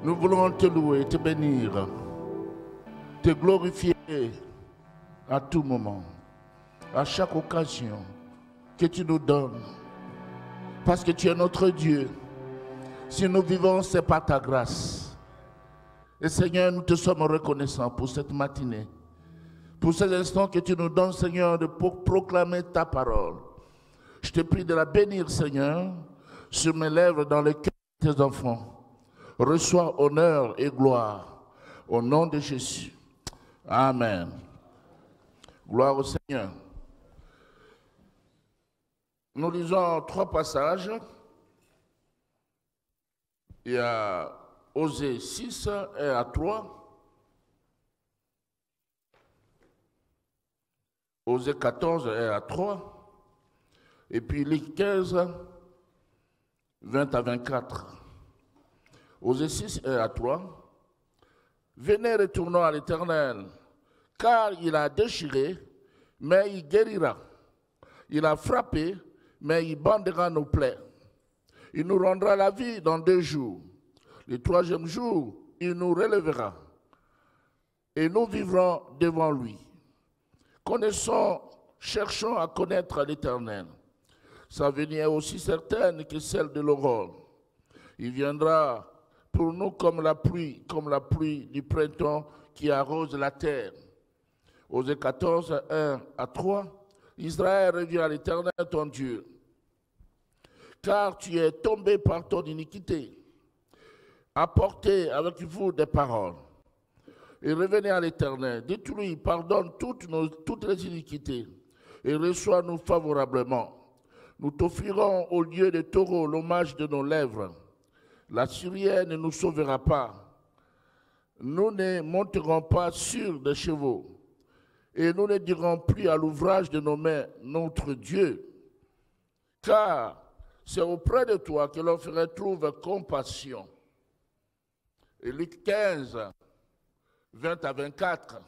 Nous voulons te louer, te bénir, te glorifier à tout moment, à chaque occasion que tu nous donnes. Parce que tu es notre Dieu. Si nous vivons, c'est par ta grâce. Et Seigneur, nous te sommes reconnaissants pour cette matinée, pour ces instants que tu nous donnes, Seigneur, de proclamer ta parole. Je te prie de la bénir, Seigneur, sur mes lèvres, dans le cœur de tes enfants. Reçois honneur et gloire au nom de Jésus. Amen. Gloire au Seigneur. Nous lisons 3 passages. Il y a Osée 6 et à 3. Osée 14 et à 3. Et puis Luc 15, 20 à 24. Osée 6 et à 3. Venez, retournons à l'Éternel, car il a déchiré, mais il guérira. Il a frappé, mais il bandera nos plaies. Il nous rendra la vie dans 2 jours. Le 3e jour, il nous relèvera. Et nous vivrons devant lui. Connaissons, cherchons à connaître l'Éternel. Sa venue est aussi certaine que celle de l'aurore. Il viendra pour nous comme la pluie du printemps qui arrose la terre. Osée 14, 1 à 3. Israël revient à l'Éternel ton Dieu, car tu es tombé par ton iniquité. Apportez avec vous des paroles et revenez à l'Éternel. Dites-lui, pardonne toutes les iniquités et reçois-nous favorablement. Nous t'offrirons au lieu de taureau l'hommage de nos lèvres. La Syrienne ne nous sauvera pas. Nous ne monterons pas sur des chevaux. Et nous ne dirons plus à l'ouvrage de nos mains, notre Dieu. Car c'est auprès de toi que l'on retrouve compassion. Et Luc 15, 20 à 24.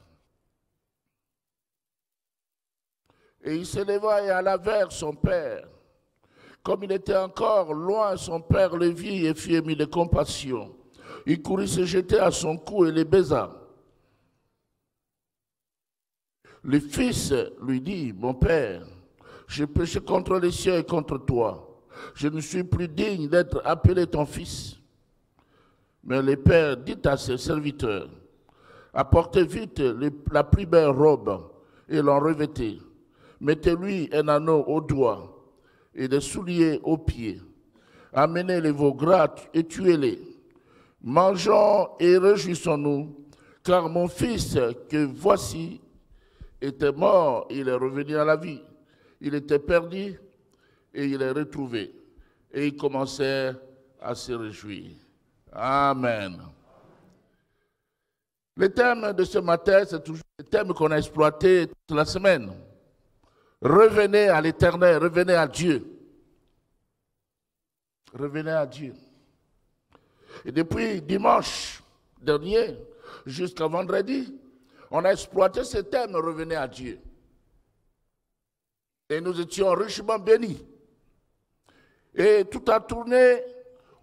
Et il s'éleva et alla vers son père. Comme il était encore loin, son père le vit et fut ému de compassion. Il courut se jeter à son cou et le baisa. Le fils lui dit, mon père, j'ai péché contre les cieux et contre toi. Je ne suis plus digne d'être appelé ton fils. Mais le père dit à ses serviteurs, apportez vite la plus belle robe et l'en revêtez. Mettez-lui un anneau au doigt et des souliers aux pieds. Amenez les veaux gras et tuez-les. Mangeons et réjouissons-nous, car mon fils que voici était mort, il est revenu à la vie. Il était perdu et il est retrouvé. Et il commençait à se réjouir. Amen. Le thème de ce matin, c'est toujours le thème qu'on a exploité toute la semaine. Revenez à l'Éternel, revenez à Dieu. Revenez à Dieu. Et depuis dimanche dernier jusqu'à vendredi, on a exploité ce thème, revenez à Dieu. Et nous étions richement bénis. Et tout a tourné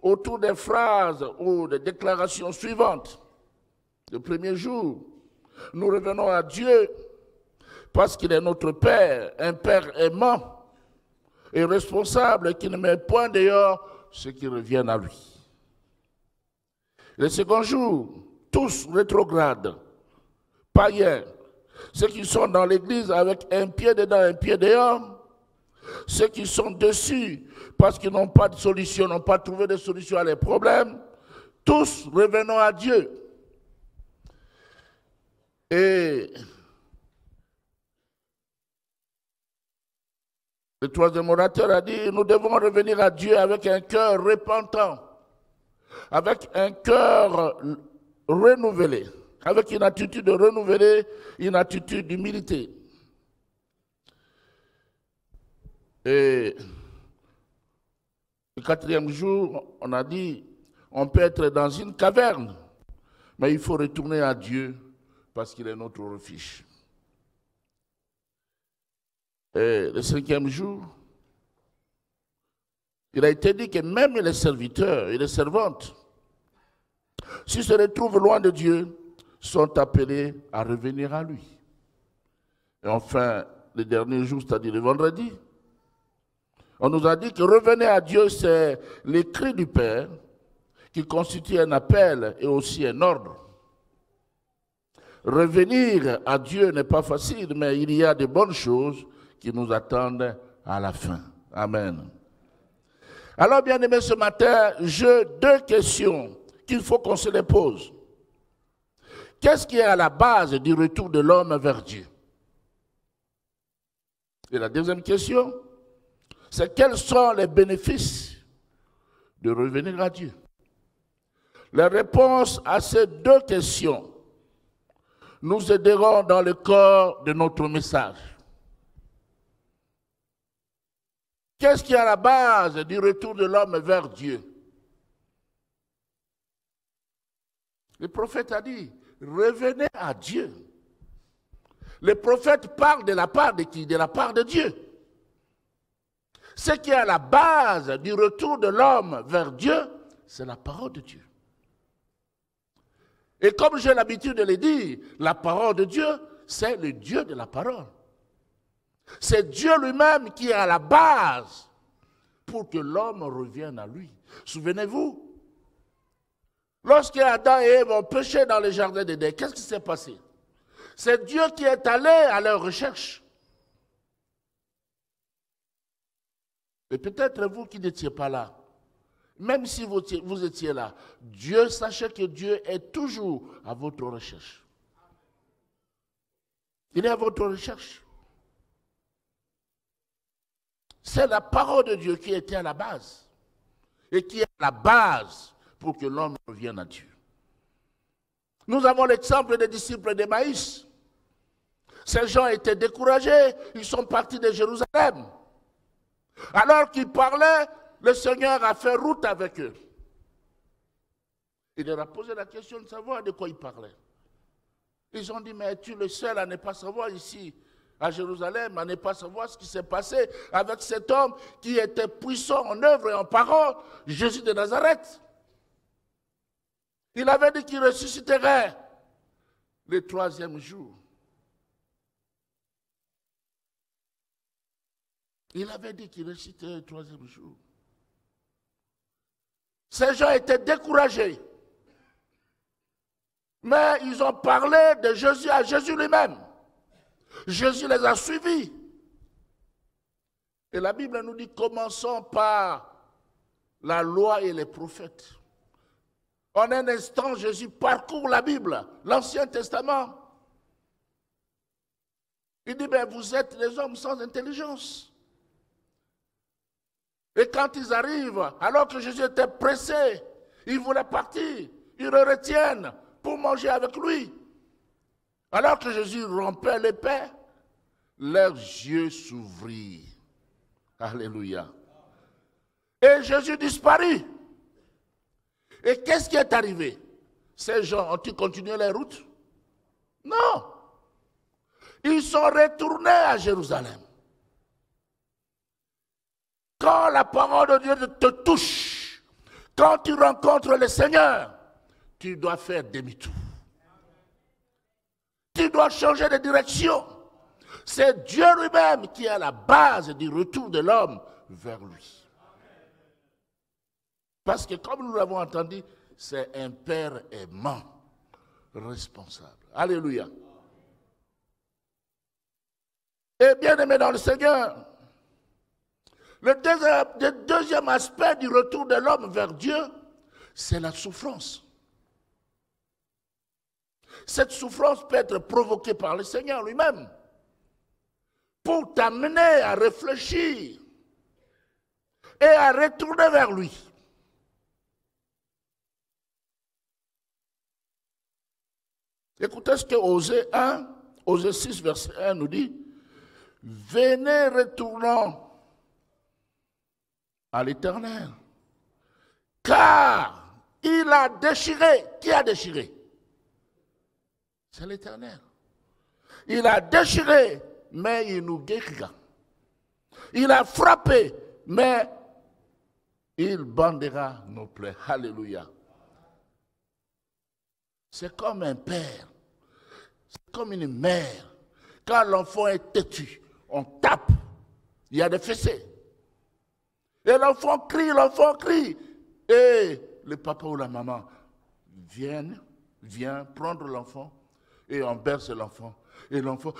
autour des phrases ou des déclarations suivantes. Le premier jour, nous revenons à Dieu parce qu'il est notre Père, un Père aimant et responsable qui ne met point dehors ceux qui reviennent à lui. Le second jour, tous rétrogrades, païens, ceux qui sont dans l'église avec un pied dedans, un pied dehors, ceux qui sont dessus parce qu'ils n'ont pas de solution, n'ont pas trouvé de solution à leurs problèmes, tous revenons à Dieu. Et le troisième orateur a dit, nous devons revenir à Dieu avec un cœur repentant, avec un cœur renouvelé, avec une attitude renouvelée, une attitude d'humilité. Et le 4e jour, on a dit, on peut être dans une caverne, mais il faut retourner à Dieu parce qu'il est notre refuge. Et le 5e jour, il a été dit que même les serviteurs et les servantes s'ils se retrouvent loin de Dieu, sont appelés à revenir à lui. Et enfin, le dernier jour, c'est-à-dire le vendredi, on nous a dit que revenir à Dieu, c'est les cris du Père qui constitue un appel et aussi un ordre. Revenir à Dieu n'est pas facile, mais il y a de bonnes choses qui nous attendent à la fin. Amen. Alors, bien aimés, ce matin, j'ai deux questions qu'il faut qu'on se les pose. Qu'est-ce qui est à la base du retour de l'homme vers Dieu? Et la deuxième question, c'est quels sont les bénéfices de revenir à Dieu? Les réponses à ces deux questions nous aideront dans le corps de notre message. Qu'est-ce qui est à la base du retour de l'homme vers Dieu? Le prophète a dit, revenez à Dieu. Le prophète parle de la part de qui? De la part de Dieu. Ce qui est à la base du retour de l'homme vers Dieu, c'est la parole de Dieu. Et comme j'ai l'habitude de le dire, la parole de Dieu, c'est le Dieu de la parole. C'est Dieu lui-même qui est à la base pour que l'homme revienne à lui. Souvenez-vous, lorsque Adam et Ève ont péché dans le jardin d'Éden, qu'est-ce qui s'est passé? C'est Dieu qui est allé à leur recherche. Et peut-être vous qui n'étiez pas là, même si vous étiez là, Dieu, sachez que Dieu est toujours à votre recherche. Il est à votre recherche. C'est la parole de Dieu qui était à la base et qui est à la base pour que l'homme revienne à Dieu. Nous avons l'exemple des disciples d'Emmaüs. Ces gens étaient découragés, ils sont partis de Jérusalem. Alors qu'ils parlaient, le Seigneur a fait route avec eux. Il leur a posé la question de savoir de quoi ils parlaient. Ils ont dit, mais es-tu le seul à ne pas savoir ici, à Jérusalem, à ne pas savoir ce qui s'est passé avec cet homme qui était puissant en œuvre et en parole, Jésus de Nazareth. Il avait dit qu'il ressusciterait le 3e jour. Il avait dit qu'il ressusciterait le 3e jour. Ces gens étaient découragés. Mais ils ont parlé de Jésus à Jésus lui-même. Jésus les a suivis. Et la Bible nous dit, commençons par la loi et les prophètes. En un instant, Jésus parcourt la Bible, l'Ancien Testament. Il dit, ben, vous êtes des hommes sans intelligence. Et quand ils arrivent, alors que Jésus était pressé, ils voulaient partir, ils le retiennent pour manger avec lui. Alors que Jésus rompait les pains, leurs yeux s'ouvrirent. Alléluia. Et Jésus disparut. Et qu'est-ce qui est arrivé? Ces gens ont-ils continué leur route? Non. Ils sont retournés à Jérusalem. Quand la parole de Dieu te touche, quand tu rencontres le Seigneur, tu dois faire demi-tour. Tu dois changer de direction. C'est Dieu lui-même qui est à la base du retour de l'homme vers lui. Parce que comme nous l'avons entendu, c'est un Père aimant, responsable. Alléluia. Et bien aimé dans le Seigneur, le deuxième aspect du retour de l'homme vers Dieu, c'est la souffrance. Cette souffrance peut être provoquée par le Seigneur lui-même pour t'amener à réfléchir et à retourner vers lui. Écoutez ce que Osée 6, verset 1 nous dit. Venez, retournons à l'Éternel, car il a déchiré. Qui a déchiré? C'est l'Éternel. Il a déchiré, mais il nous guérira. Il a frappé, mais il bandera nos plaies. Alléluia. C'est comme un père, c'est comme une mère. Quand l'enfant est têtu, on tape, il y a des fessées. Et l'enfant crie. Et le papa ou la maman vient prendre l'enfant et on berce l'enfant. Et l'enfant,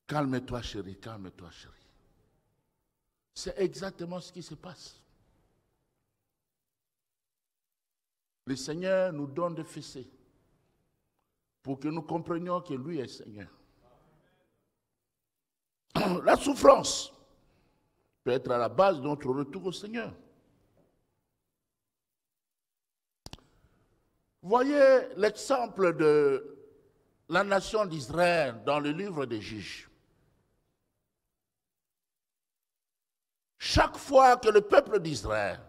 calme-toi chérie, calme-toi chérie. C'est exactement ce qui se passe. Le Seigneur nous donne des fessées pour que nous comprenions que lui est Seigneur. La souffrance peut être à la base de notre retour au Seigneur. Voyez l'exemple de la nation d'Israël dans le livre des Juges. Chaque fois que le peuple d'Israël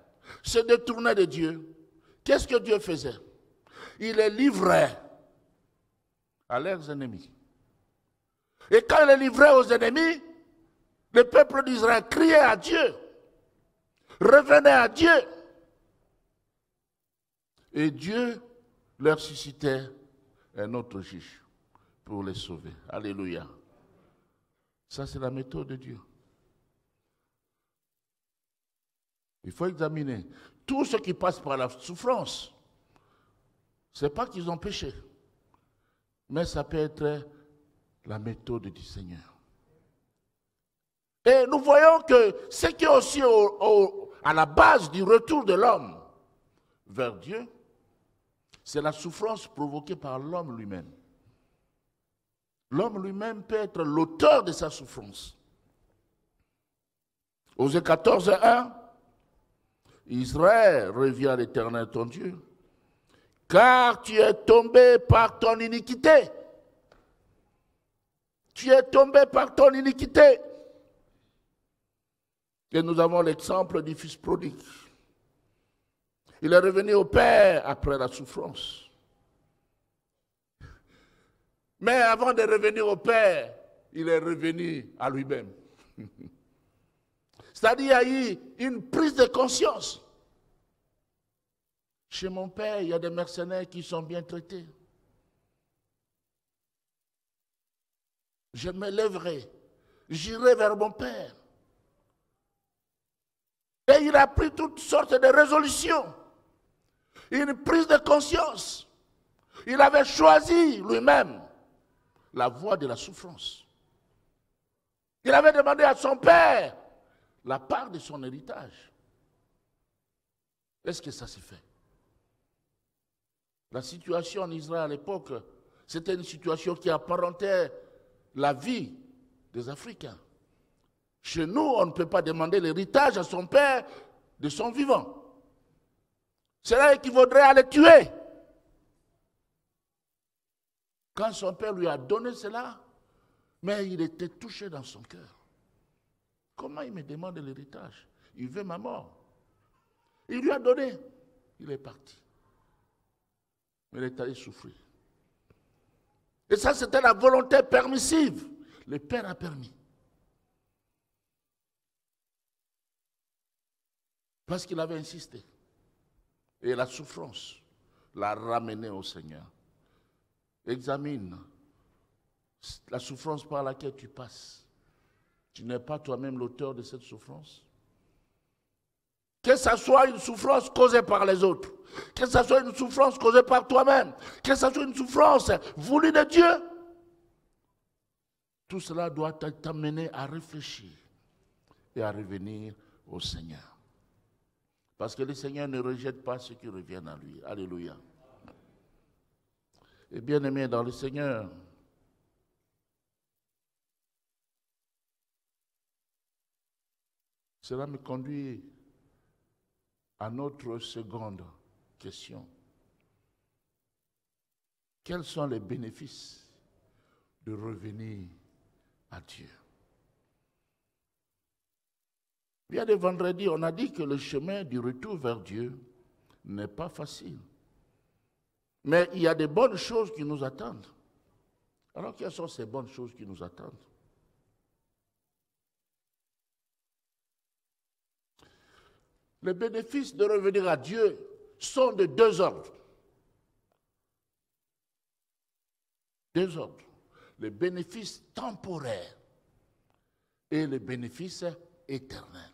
se détournait de Dieu, qu'est-ce que Dieu faisait? Il les livrait à leurs ennemis. Et quand il les livrait aux ennemis, le peuple d'Israël criait à Dieu, revenait à Dieu. Et Dieu leur suscitait un autre juge pour les sauver. Alléluia. Ça, c'est la méthode de Dieu. Il faut examiner. Tous ceux qui passent par la souffrance, ce n'est pas qu'ils ont péché, mais ça peut être la méthode du Seigneur. Et nous voyons que ce qui est aussi à la base du retour de l'homme vers Dieu, c'est la souffrance provoquée par l'homme lui-même. L'homme lui-même peut être l'auteur de sa souffrance. Osée 14, 1, Israël revient à l'Éternel ton Dieu, car tu es tombé par ton iniquité. Tu es tombé par ton iniquité. Et nous avons l'exemple du fils prodigue. Il est revenu au Père après la souffrance. Mais avant de revenir au Père, il est revenu à lui-même. C'est-à-dire qu'il y a eu une prise de conscience. Chez mon Père, il y a des mercenaires qui sont bien traités. Je me lèverai, j'irai vers mon Père. Et il a pris toutes sortes de résolutions. Une prise de conscience. Il avait choisi lui-même la voie de la souffrance. Il avait demandé à son père la part de son héritage. Est-ce que ça s'est fait? La situation en Israël à l'époque, c'était une situation qui apparentait la vie des Africains. Chez nous, on ne peut pas demander l'héritage à son père de son vivant. Cela équivaudrait à le tuer. Quand son père lui a donné cela, mais il était touché dans son cœur. Comment il me demande l'héritage? Il veut ma mort. Il lui a donné. Il est parti. Mais il est allé souffrir. Et ça, c'était la volonté permissive. Le père a permis. Parce qu'il avait insisté. Et la souffrance l'a ramené au Seigneur. Examine la souffrance par laquelle tu passes. Tu n'es pas toi-même l'auteur de cette souffrance. Que ce soit une souffrance causée par les autres, que ce soit une souffrance causée par toi-même, que ce soit une souffrance voulue de Dieu, tout cela doit t'amener à réfléchir et à revenir au Seigneur. Parce que le Seigneur ne rejette pas ceux qui reviennent à lui. Alléluia. Et bien aimé dans le Seigneur, cela me conduit à notre seconde question. Quels sont les bénéfices de revenir à Dieu? Il y a des vendredis, on a dit que le chemin du retour vers Dieu n'est pas facile. Mais il y a des bonnes choses qui nous attendent. Alors, quelles sont ces bonnes choses qui nous attendent? Les bénéfices de revenir à Dieu sont de deux ordres. Deux ordres. Les bénéfices temporaires et les bénéfices éternels.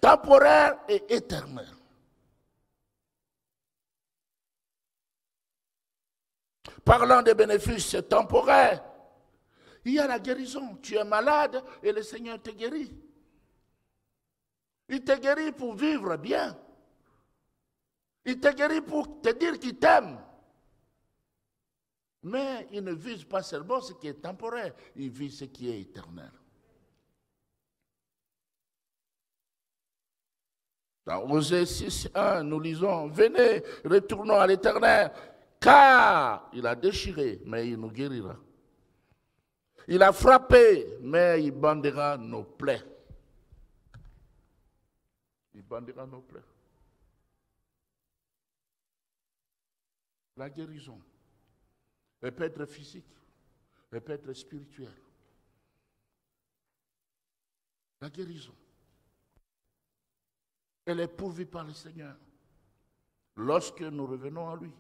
Temporaire et éternel. Parlant des bénéfices temporaires, il y a la guérison. Tu es malade et le Seigneur te guérit. Il te guérit pour vivre bien. Il te guérit pour te dire qu'il t'aime. Mais il ne vise pas seulement ce qui est temporaire, il vise ce qui est éternel. Dans Osée 6:1, nous lisons, venez, retournons à l'Éternel, car il a déchiré, mais il nous guérira. Il a frappé, mais il bandera nos plaies. Il bandera nos plaies. La guérison, elle peut être physique, elle peut être spirituelle. La guérison, elle est pourvue par le Seigneur lorsque nous revenons à lui.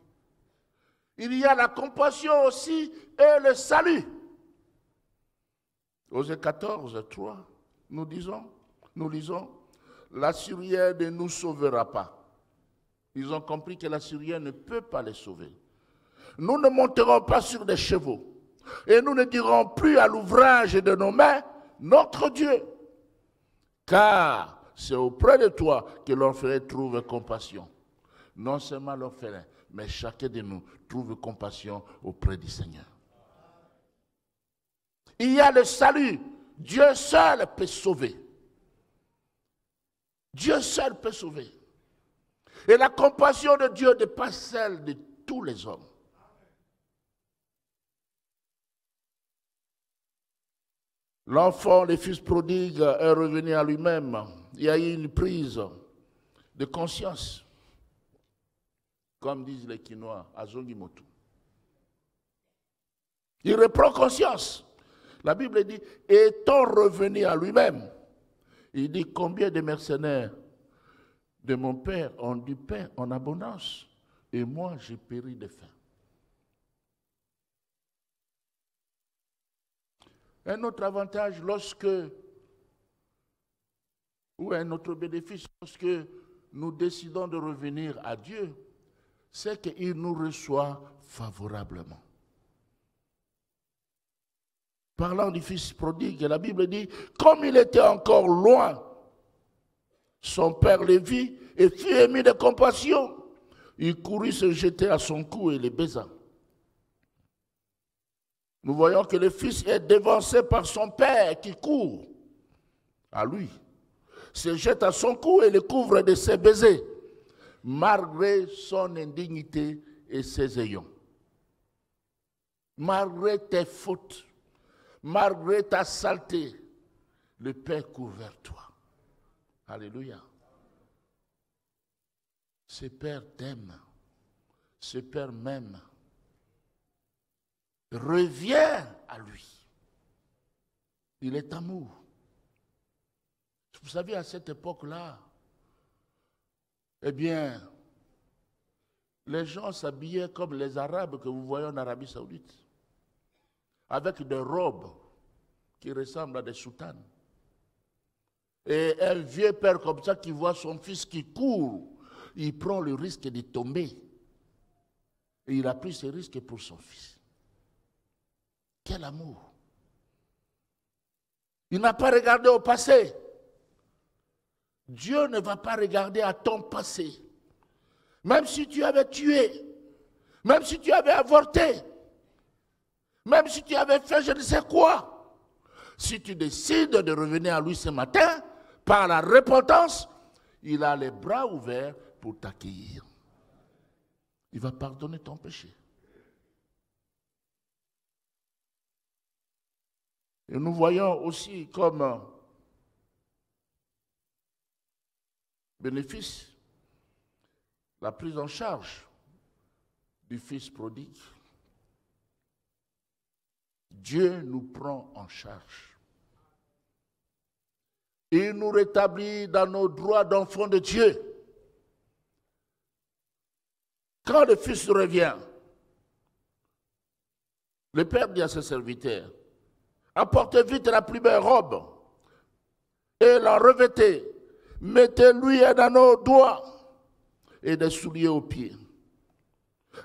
Il y a la compassion aussi et le salut. Osée 14:3, nous lisons, l'Assyrien ne nous sauvera pas. Ils ont compris que l'Assyrien ne peut pas les sauver. Nous ne monterons pas sur des chevaux et nous ne dirons plus à l'ouvrage de nos mains, notre Dieu. Car c'est auprès de toi que l'orphelin trouve compassion. Non seulement l'orphelin, mais chacun de nous trouve compassion auprès du Seigneur. Il y a le salut. Dieu seul peut sauver. Dieu seul peut sauver. Et la compassion de Dieu dépasse celle de tous les hommes. L'enfant, le fils prodigue, est revenu à lui-même. Il y a eu une prise de conscience. Comme disent les Quinois, à Zongimotu. Il reprend conscience. La Bible dit, étant revenu à lui-même, il dit, combien de mercenaires de mon père ont du pain en abondance, et moi j'ai péri de faim. Un autre avantage ou un autre bénéfice lorsque nous décidons de revenir à Dieu, c'est qu'il nous reçoit favorablement. Parlant du fils prodigue, la Bible dit, comme il était encore loin, son père le vit et fut ému de compassion. Il courut se jeter à son cou et le baisa. Nous voyons que le fils est dévancé par son père qui court à lui, se jette à son cou et le couvre de ses baisers, malgré son indignité et ses ayons. Malgré tes fautes, malgré ta saleté, le Père court vers toi. Alléluia. Ce Père t'aime. Ce Père m'aime. Reviens à lui. Il est amour. Vous savez, à cette époque-là, eh bien, les gens s'habillaient comme les Arabes que vous voyez en Arabie Saoudite, avec des robes qui ressemblent à des soutanes. Et un vieux père comme ça qui voit son fils qui court, il prend le risque de tomber. Et il a pris ce risque pour son fils. Quel amour! Il n'a pas regardé au passé. Dieu ne va pas regarder à ton passé. Même si tu avais tué, même si tu avais avorté, même si tu avais fait je ne sais quoi, si tu décides de revenir à lui ce matin, par la repentance, il a les bras ouverts pour t'accueillir. Il va pardonner ton péché. Et nous voyons aussi comme bénéfice la prise en charge du fils prodigue. Dieu nous prend en charge. Il nous rétablit dans nos droits d'enfants de Dieu. Quand le fils revient, Le père dit à ses serviteurs, apportez vite la plus belle robe et la revêtez. Mettez-lui un anneau au doigt et des souliers aux pieds.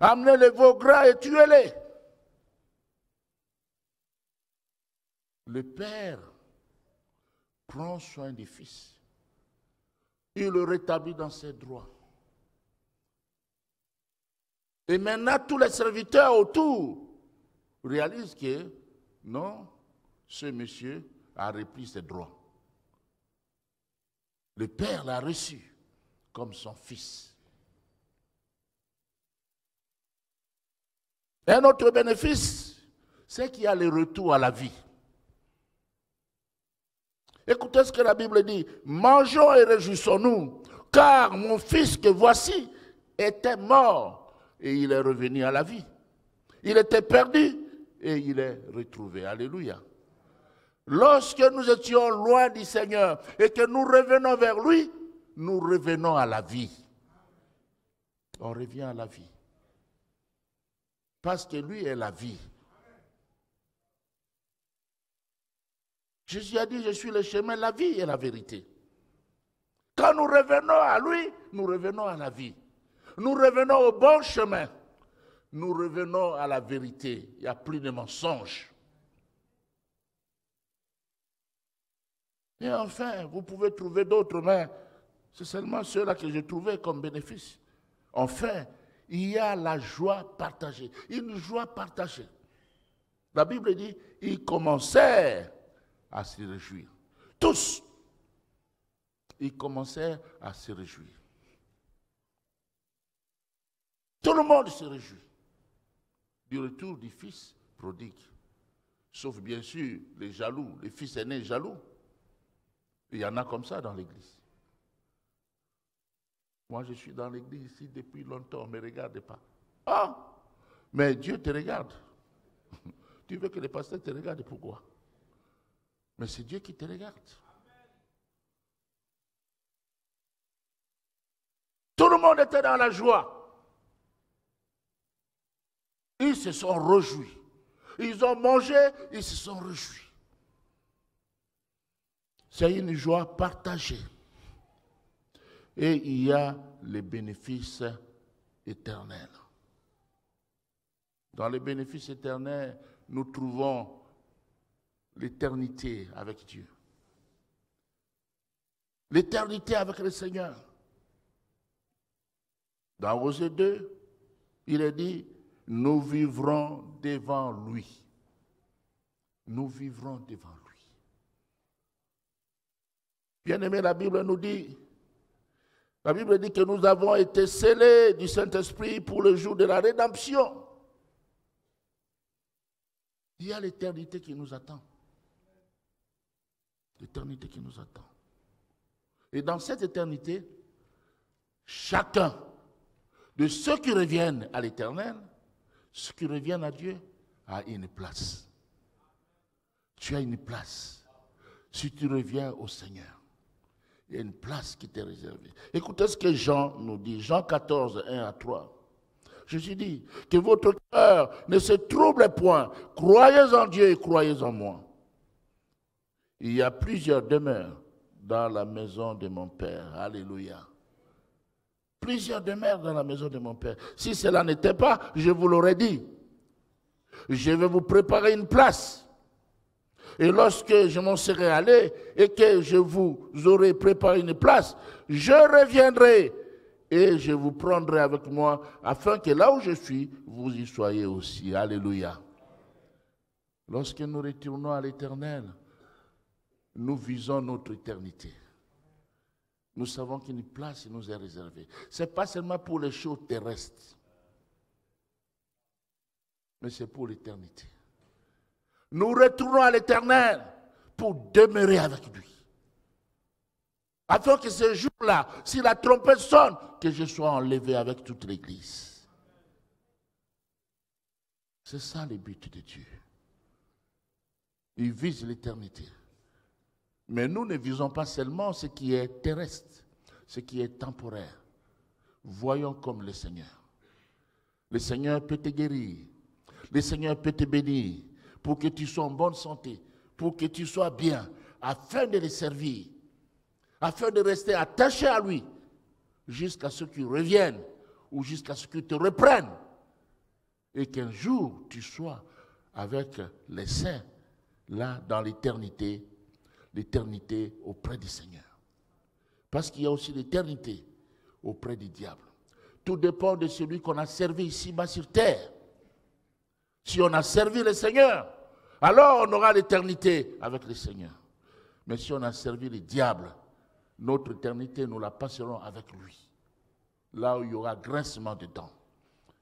Amenez les veaux gras et tuez-les. Le père prend soin du fils. Il le rétablit dans ses droits. Et maintenant, tous les serviteurs autour réalisent que non, ce monsieur a repris ses droits. Le père l'a reçu comme son fils. Un autre bénéfice, c'est qu'il y a le retour à la vie. Écoutez ce que la Bible dit. Mangeons et réjouissons-nous, car mon fils que voici était mort et il est revenu à la vie. Il était perdu et il est retrouvé. Alléluia. Lorsque nous étions loin du Seigneur et que nous revenons vers lui, nous revenons à la vie. On revient à la vie. Parce que lui est la vie. Jésus a dit, je suis le chemin, la vie et la vérité. Quand nous revenons à lui, nous revenons à la vie. Nous revenons au bon chemin. Nous revenons à la vérité. Il n'y a plus de mensonges. Et enfin, vous pouvez trouver d'autres, mais c'est seulement ceux-là que j'ai trouvés comme bénéfice. Enfin, il y a la joie partagée. Une joie partagée. La Bible dit, ils commençaient à se réjouir. Tous, ils commençaient à se réjouir. Tout le monde se réjouit du retour du fils prodigue. Sauf bien sûr les jaloux, les fils aînés jaloux. Il y en a comme ça dans l'église. Moi, je suis dans l'église ici depuis longtemps, ne me regarde pas. Ah, mais Dieu te regarde. Tu veux que les pasteurs te regardent, pourquoi? Mais c'est Dieu qui te regarde. Tout le monde était dans la joie. Ils se sont réjouis. Ils ont mangé, ils se sont réjouis. C'est une joie partagée. Et il y a les bénéfices éternels. Dans les bénéfices éternels, nous trouvons l'éternité avec Dieu. L'éternité avec le Seigneur. Dans Osée 2, il est dit, nous vivrons devant lui. Nous vivrons devant lui. Bien-aimé, la Bible nous dit, que nous avons été scellés du Saint-Esprit pour le jour de la rédemption. Il y a l'éternité qui nous attend. L'éternité qui nous attend. Et dans cette éternité, chacun de ceux qui reviennent à l'Éternel, ceux qui reviennent à Dieu, a une place. Tu as une place. Si tu reviens au Seigneur, il y a une place qui t'est réservée. Écoutez ce que Jean nous dit, Jean 14, 1 à 3. Jésus dit, que votre cœur ne se trouble point. Croyez en Dieu et croyez en moi. Il y a plusieurs demeures dans la maison de mon Père. Alléluia. Plusieurs demeures dans la maison de mon Père. Si cela n'était pas, je vous l'aurais dit. Je vais vous préparer une place. Et lorsque je m'en serai allé et que je vous aurai préparé une place, je reviendrai et je vous prendrai avec moi afin que là où je suis, vous y soyez aussi. Alléluia. Lorsque nous retournons à l'Éternel, nous visons notre éternité. Nous savons qu'une place nous est réservée. Ce n'est pas seulement pour les choses terrestres, mais c'est pour l'éternité. Nous retournons à l'Éternel pour demeurer avec lui. Afin que ce jour-là, si la trompette sonne, que je sois enlevé avec toute l'Église. C'est ça le but de Dieu. Il vise l'éternité. Mais nous ne visons pas seulement ce qui est terrestre, ce qui est temporaire. Voyons comme le Seigneur. Le Seigneur peut te guérir. Le Seigneur peut te bénir pour que tu sois en bonne santé, pour que tu sois bien, afin de le servir, afin de rester attaché à lui, jusqu'à ce qu'il revienne ou jusqu'à ce qu'il te reprenne. Et qu'un jour, tu sois avec les saints, là, dans l'éternité, l'éternité auprès du Seigneur. Parce qu'il y a aussi l'éternité auprès du diable. Tout dépend de celui qu'on a servi ici-bas sur terre. Si on a servi le Seigneur, alors on aura l'éternité avec le Seigneur. Mais si on a servi le diable, notre éternité, nous la passerons avec lui. Là où il y aura grincement de dents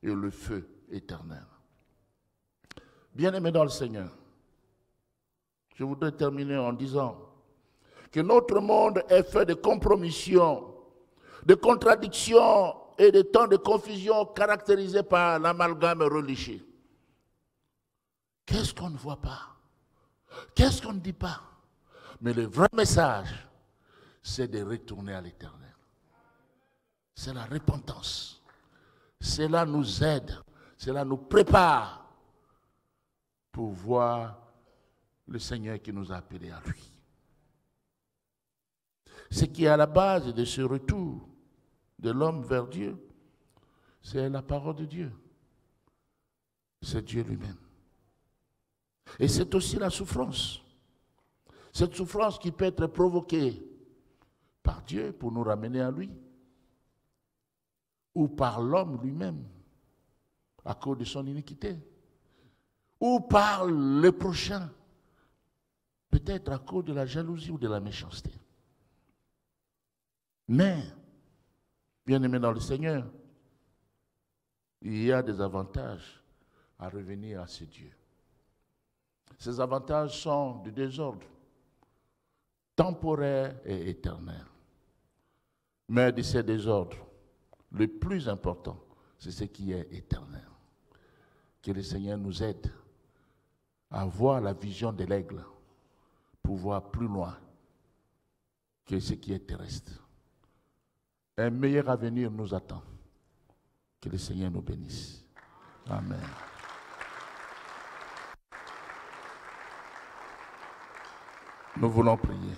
et le feu éternel. Bien-aimés dans le Seigneur, je voudrais terminer en disant que notre monde est fait de compromissions, de contradictions et de temps de confusion caractérisés par l'amalgame religieux. Qu'est-ce qu'on ne voit pas? Qu'est-ce qu'on ne dit pas? Mais le vrai message, c'est de retourner à l'Éternel. C'est la repentance. Cela nous aide, cela nous prépare pour voir le Seigneur qui nous a appelés à lui. Ce qui est à la base de ce retour de l'homme vers Dieu, c'est la parole de Dieu. C'est Dieu lui-même. Et c'est aussi la souffrance. Cette souffrance qui peut être provoquée par Dieu pour nous ramener à lui, ou par l'homme lui-même, à cause de son iniquité, ou par le prochain, peut-être à cause de la jalousie ou de la méchanceté. Mais, bien-aimés dans le Seigneur, il y a des avantages à revenir à ce Dieu. Ces avantages sont du désordre, temporaire et éternel. Mais de ces désordres, le plus important, c'est ce qui est éternel. Que le Seigneur nous aide à voir la vision de l'aigle pour voir plus loin que ce qui est terrestre. Un meilleur avenir nous attend. Que le Seigneur nous bénisse. Amen. Nous voulons prier.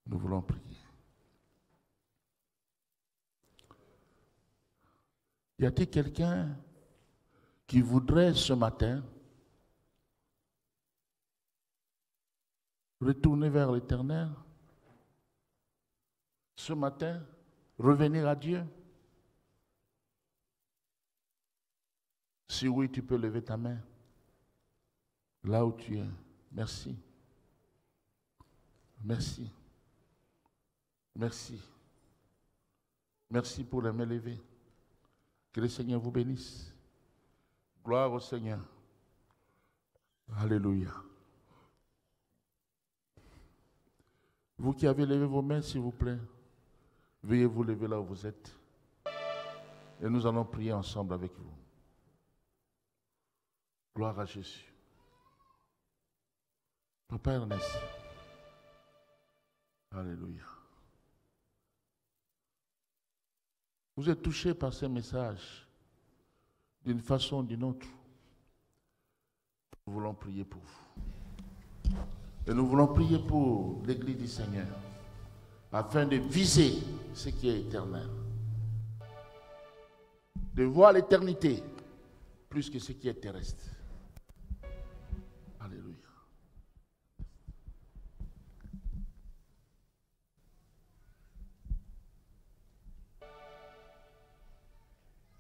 Nous voulons prier. Y a-t-il quelqu'un qui voudrait ce matin retourner vers l'Éternel? Ce matin, revenir à Dieu? Si oui, tu peux lever ta main. Là où tu es. Merci. Merci. Merci. Merci pour les mains levées. Que le Seigneur vous bénisse. Gloire au Seigneur. Alléluia. Vous qui avez levé vos mains, s'il vous plaît, veuillez vous lever là où vous êtes. Et nous allons prier ensemble avec vous. Gloire à Jésus. Papa Ernest. Alléluia. Vous êtes touché par ces messages d'une façon ou d'une autre. Nous voulons prier pour vous. Et nous voulons prier pour l'Église du Seigneur, afin de viser ce qui est éternel. De voir l'éternité plus que ce qui est terrestre. Alléluia.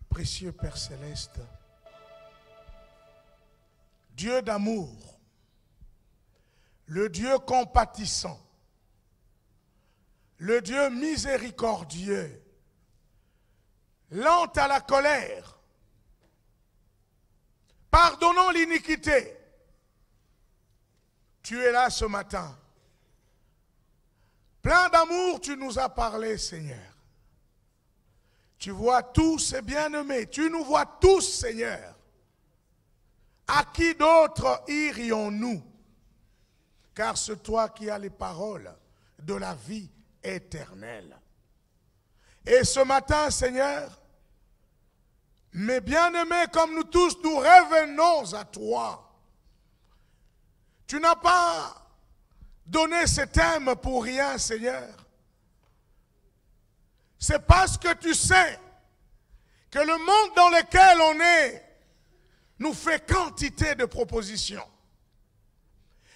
Précieux Père Céleste, Dieu d'amour, le Dieu compatissant, le Dieu miséricordieux, lent à la colère, pardonnant l'iniquité. Tu es là ce matin. Plein d'amour, tu nous as parlé, Seigneur. Tu vois tous ces bien-aimés, tu nous vois tous, Seigneur. À qui d'autre irions-nous? Car c'est toi qui as les paroles de la vie éternelle. Et ce matin, Seigneur, Mais bien-aimé, comme nous tous, nous revenons à toi. Tu n'as pas donné ce thème pour rien, Seigneur. C'est parce que tu sais que le monde dans lequel on est nous fait quantité de propositions.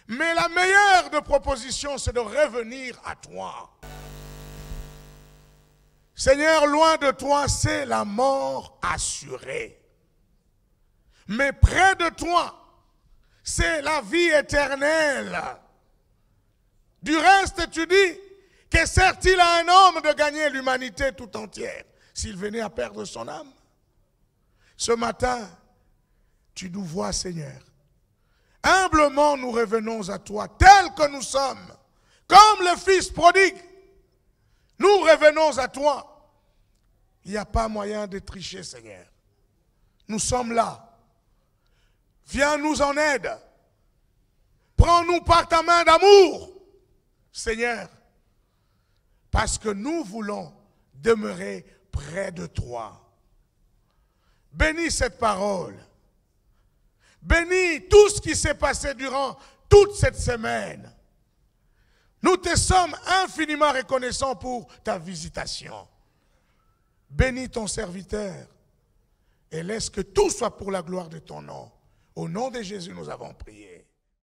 Mais la meilleure de propositions, c'est de revenir à toi. Seigneur, loin de toi, c'est la mort assurée. Mais près de toi, c'est la vie éternelle. Du reste, tu dis, que sert-il à un homme de gagner l'humanité tout entière s'il venait à perdre son âme? Ce matin, tu nous vois, Seigneur. Humblement, nous revenons à toi, tels que nous sommes, comme le Fils prodigue. Nous revenons à toi. Il n'y a pas moyen de tricher, Seigneur. Nous sommes là. Viens nous en aide. Prends-nous par ta main d'amour, Seigneur, parce que nous voulons demeurer près de toi. Bénis cette parole. Bénis tout ce qui s'est passé durant toute cette semaine. Nous te sommes infiniment reconnaissants pour ta visitation. Bénis ton serviteur et laisse que tout soit pour la gloire de ton nom. Au nom de Jésus, nous avons prié.